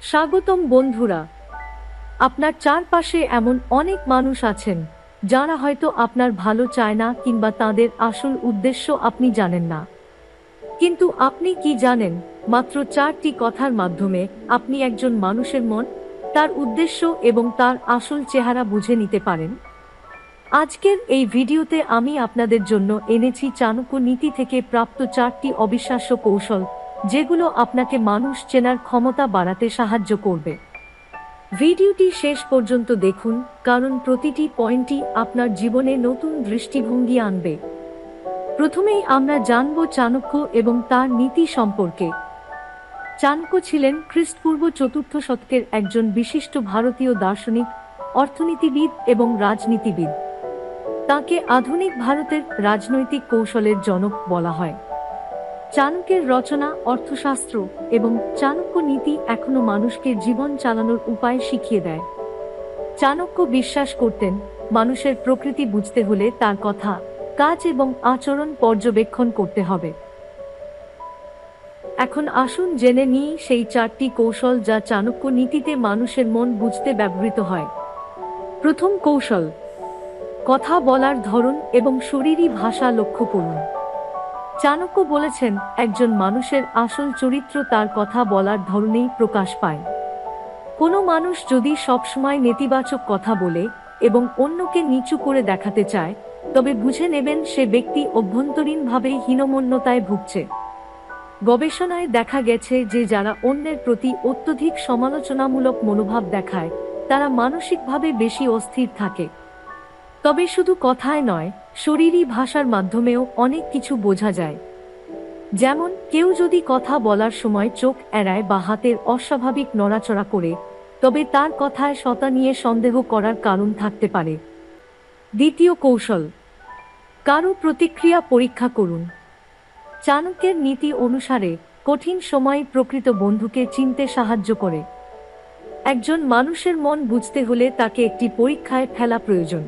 স্বাগতম বন্ধুরা। আপনার চারপাশে এমন অনেক মানুষ আছেন যারা হয়তো আপনার ভালো চায় না কিংবা তাদের আসল উদ্দেশ্য আপনি জানেন না। কিন্তু আপনি কি জানেন, মাত্র 4টি কথার মাধ্যমে আপনি একজন মানুষের মন, তার উদ্দেশ্য এবং তার আসল চেহারা বুঝে নিতে পারেন। আজকের এই ভিডিওতে আমি আপনাদের জন্য এনেছি চাণক্য নীতি থেকে প্রাপ্ত 4টি অবিশ্বাস্য কৌশল, যেগুলো আপনাকে মানুষ চেনার ক্ষমতা বাড়াতে সাহায্য করবে। ভিডিওটি শেষ পর্যন্ত দেখুন, কারণ প্রতিটি পয়েন্টই আপনার জীবনে নতুন দৃষ্টিভঙ্গি আনবে। প্রথমেই আমরা জানব চাণক্য এবং তার নীতি সম্পর্কে। চাণক্য ছিলেন খ্রিস্টপূর্ব 4র্থ শতকের একজন বিশিষ্ট ভারতীয় দার্শনিক, অর্থনীতিবিদ এবং রাজনীতিবিদ। তাকে আধুনিক ভারতের রাজনৈতিক কৌশলের জনক বলা হয়। চাণক্যের রচনা, অর্থশাস্ত্র এবং চাণক্য নীতি এখনো মানুষকে জীবন চালানোর উপায় শিখিয়ে দেয়। চাণক্য বিশ্বাস করতেন, মানুষের প্রকৃতি বুঝতে হলে তার কথা, কাজ এবং আচরণ পর্যবেক্ষণ করতে হবে। এখন আসুন জেনে নিই সেই 4টি কৌশল যা চাণক্য নীতিতে মানুষের মন বুঝতে ব্যবহৃত হয়। প্রথম কৌশল, কথা বলার ধরন এবং শরীরী ভাষা লক্ষ্য করুন। চাণক্য বলেছেন, একজন মানুষের আসল চরিত্র তার কথা বলার ধরনেই প্রকাশ পায়। কোনো মানুষ যদি সবসময় নেতিবাচক কথা বলে এবং অন্যকে নিচু করে দেখাতে চায়, তবে বুঝে নেবেন সে ব্যক্তি অভ্যন্তরীণভাবে হীনমন্যতায় ভুগছে। গবেষণায় দেখা গেছে যে যারা অন্যের প্রতি অত্যধিক সমালোচনামূলক মনোভাব দেখায়, তারা মানসিকভাবে বেশি অস্থির থাকে। তবে শুধু কথায় নয়, শরীরী ভাষার মাধ্যমেও অনেক কিছু বোঝা যায়। যেমন, কেউ যদি কথা বলার সময় চোখ এড়ায় বা হাতের অস্বাভাবিক নড়াচড়া করে, তবে তার কথায় সতা নিয়ে সন্দেহ করার কারণ থাকতে পারে। দ্বিতীয় কৌশল, কারো প্রতিক্রিয়া পরীক্ষা করুন। চাণক্যের নীতি অনুসারে কঠিন সময় প্রকৃত বন্ধুকে চিনতে সাহায্য করে। একজন মানুষের মন বুঝতে হলে তাকে একটি পরীক্ষায় ফেলা প্রয়োজন।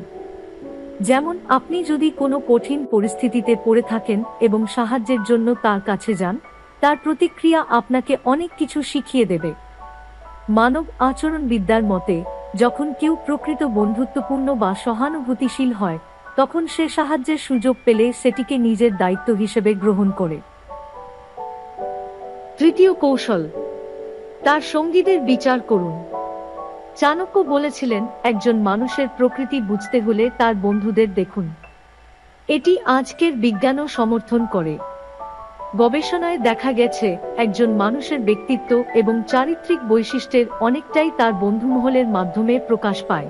যেমন, আপনি যদি কোনো কঠিন পরিস্থিতিতে পড়ে থাকেন এবং সাহায্যের জন্য তার কাছে যান, তার প্রতিক্রিয়া আপনাকে অনেক কিছু শিখিয়ে দেবে। মানব আচরণবিদ্যার মতে, যখন কেউ প্রকৃত বন্ধুত্বপূর্ণ বা সহানুভূতিশীল হয়, তখন সে সাহায্যের সুযোগ পেলে সেটিকে নিজের দায়িত্ব হিসেবে গ্রহণ করে। তৃতীয় কৌশল, তার সঙ্গীদের বিচার করুন। চাণক্য বলেছিলেন, একজন মানুষের প্রকৃতি বুঝতে হলে তার বন্ধুদের দেখুন। এটি আজকের বিজ্ঞানও সমর্থন করে। গবেষণায় দেখা গেছে, একজন মানুষের ব্যক্তিত্ব এবং চারিত্রিক বৈশিষ্ট্যের অনেকটাই তার বন্ধুমহলের মাধ্যমে প্রকাশ পায়।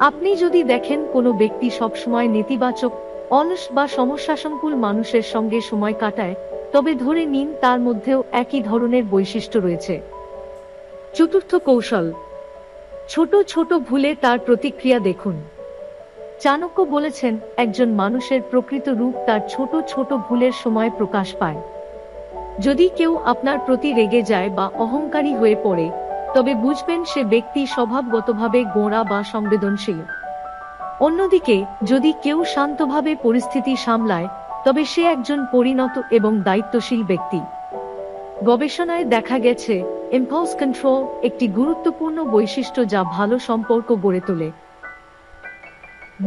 আপনি যদি দেখেন কোনো ব্যক্তি সবসময় নেতিবাচক, অলস বা সমস্যাসংকুল মানুষের সঙ্গে সময় কাটায়, তবে ধরে নিন তার মধ্যেও একই ধরনের বৈশিষ্ট্য রয়েছে। চতুর্থ কৌশল, ছোট ছোট ভুলে তার প্রতিক্রিয়া দেখুন। চাণক্য বলেছেন, একজন মানুষের প্রকৃত রূপ তার ছোট ছোট ভুলের সময় প্রকাশ পায়। যদি কেউ আপনার প্রতি রেগে যায় বা অহংকারী হয়ে পড়ে, তবে বুঝবেন সে ব্যক্তি স্বভাবগতভাবে গোঁড়া বা সংবেদনশীল। অন্যদিকে, যদি কেউ শান্তভাবে পরিস্থিতি সামলায়, তবে সে একজন পরিণত এবং দায়িত্বশীল ব্যক্তি। গবেষণায় দেখা গেছে, ইম্পালস কন্ট্রোল একটি গুরুত্বপূর্ণ বৈশিষ্ট্য যা ভালো সম্পর্ক গড়ে তোলে।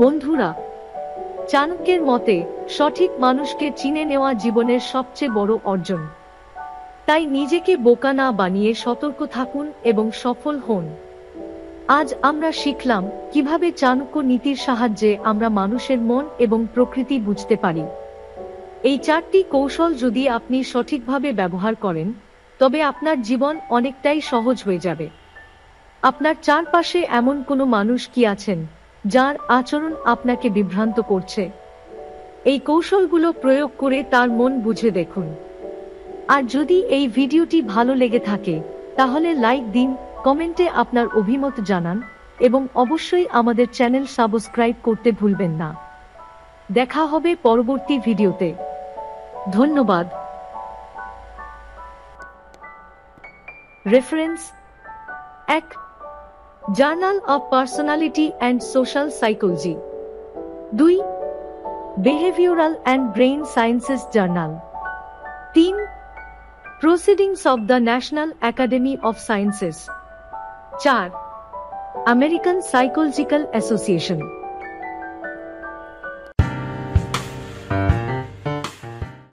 বন্ধুরা, চাণক্যের মতে সঠিক মানুষকে চিনে নেওয়া জীবনের সবচেয়ে বড় অর্জন। তাই নিজেকে বোকা না বানিয়ে সতর্ক থাকুন এবং সফল হন। আজ আমরা শিখলাম কিভাবে চাণক্য নীতির সাহায্যে আমরা মানুষের মন এবং প্রকৃতি বুঝতে পারি। এই 4টি কৌশল যদি আপনি সঠিকভাবে ব্যবহার করেন, তবে আপনার জীবন অনেকটাই সহজ হয়ে যাবে। আপনার চারপাশে এমন কোনো মানুষ কি আছেন যার আচরণ আপনাকে বিভ্রান্ত করছে? এই কৌশলগুলো প্রয়োগ করে তার মন বুঝে দেখুন। আর যদি এই ভিডিওটি ভালো লেগে থাকে, তাহলে লাইক দিন, কমেন্টে আপনার অভিমত জানান এবং অবশ্যই আমাদের চ্যানেল সাবস্ক্রাইব করতে ভুলবেন না। দেখা হবে পরবর্তী ভিডিওতে। ধন্যবাদ। Reference: 1. Journal of personality and social psychology. 2. Behavioural and brain sciences journal. 3. Proceedings of the national academy of sciences. 4. American psychological association.